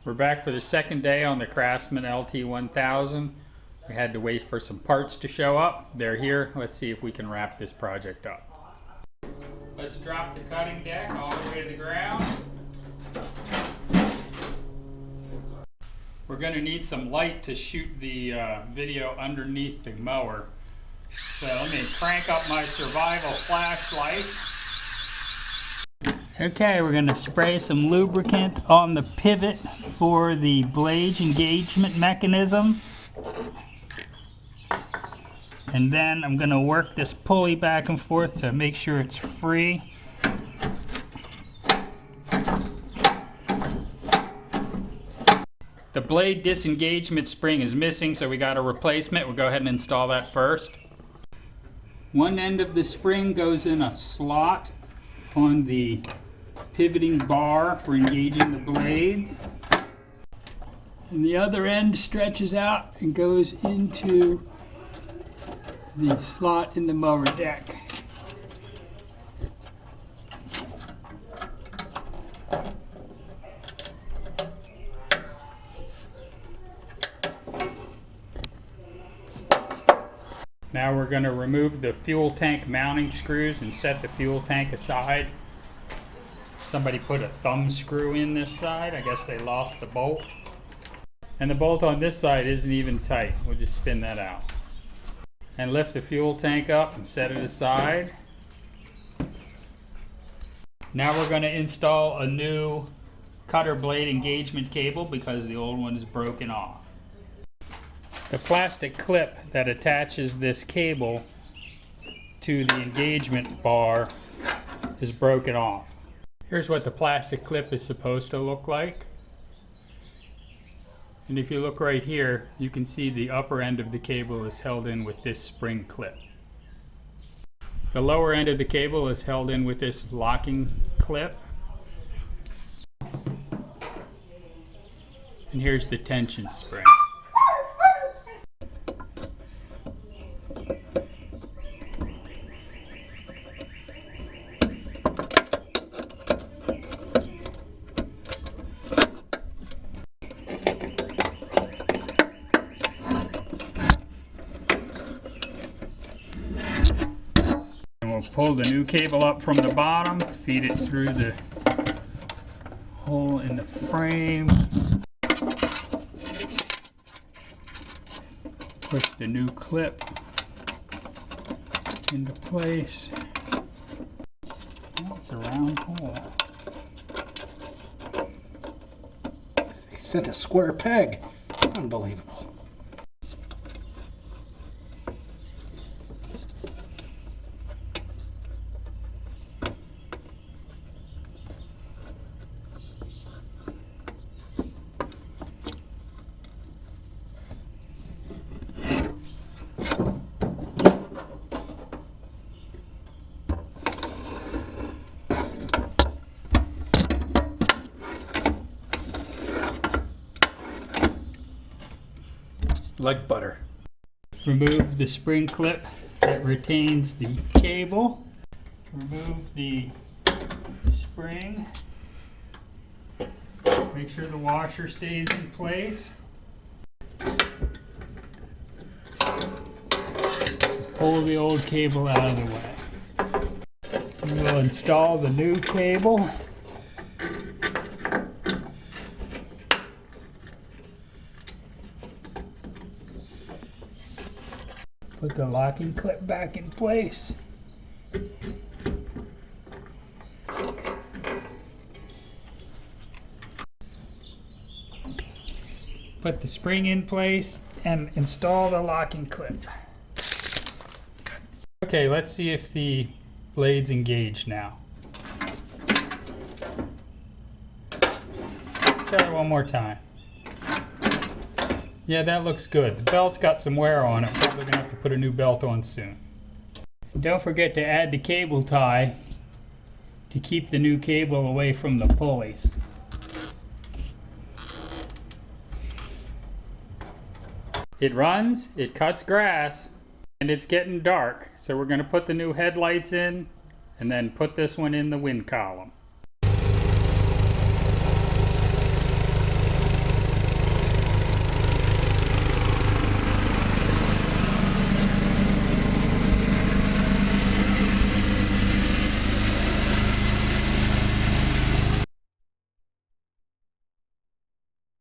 We're back for the second day on the Craftsman LT1000. We had to wait for some parts to show up. They're here. Let's see if we can wrap this project up. Let's drop the cutting deck all the way to the ground. We're going to need some light to shoot the video underneath the mower. So let me crank up my survival flashlight. Okay, we're going to spray some lubricant on the pivot for the blade engagement mechanism. And then I'm going to work this pulley back and forth to make sure it's free. The blade disengagement spring is missing, so we got a replacement. We'll go ahead and install that first. One end of the spring goes in a slot on the pivoting bar for engaging the blades, and the other end stretches out and goes into the slot in the mower deck. Now we're going to remove the fuel tank mounting screws and set the fuel tank aside. Somebody put a thumb screw in this side. I guess they lost the bolt. And the bolt on this side isn't even tight. We'll just spin that out. And lift the fuel tank up and set it aside. Now we're going to install a new cutter blade engagement cable because the old one is broken off. The plastic clip that attaches this cable to the engagement bar is broken off. Here's what the plastic clip is supposed to look like. And if you look right here, you can see the upper end of the cable is held in with this spring clip. The lower end of the cable is held in with this locking clip. And here's the tension spring. Pull the new cable up from the bottom, feed it through the hole in the frame, push the new clip into place. Oh, it's a round hole. They sent a square peg. Unbelievable. Like butter. Remove the spring clip that retains the cable. Remove the spring. Make sure the washer stays in place. Pull the old cable out of the way. We'll install the new cable. Put the locking clip back in place. Put the spring in place and install the locking clip. Okay, let's see if the blade's engaged now. Try it one more time. Yeah, that looks good. The belt's got some wear on it. Probably gonna have to put a new belt on soon. Don't forget to add the cable tie to keep the new cable away from the pulleys. It runs, it cuts grass, and it's getting dark. So we're gonna put the new headlights in and then put this one in the wind column.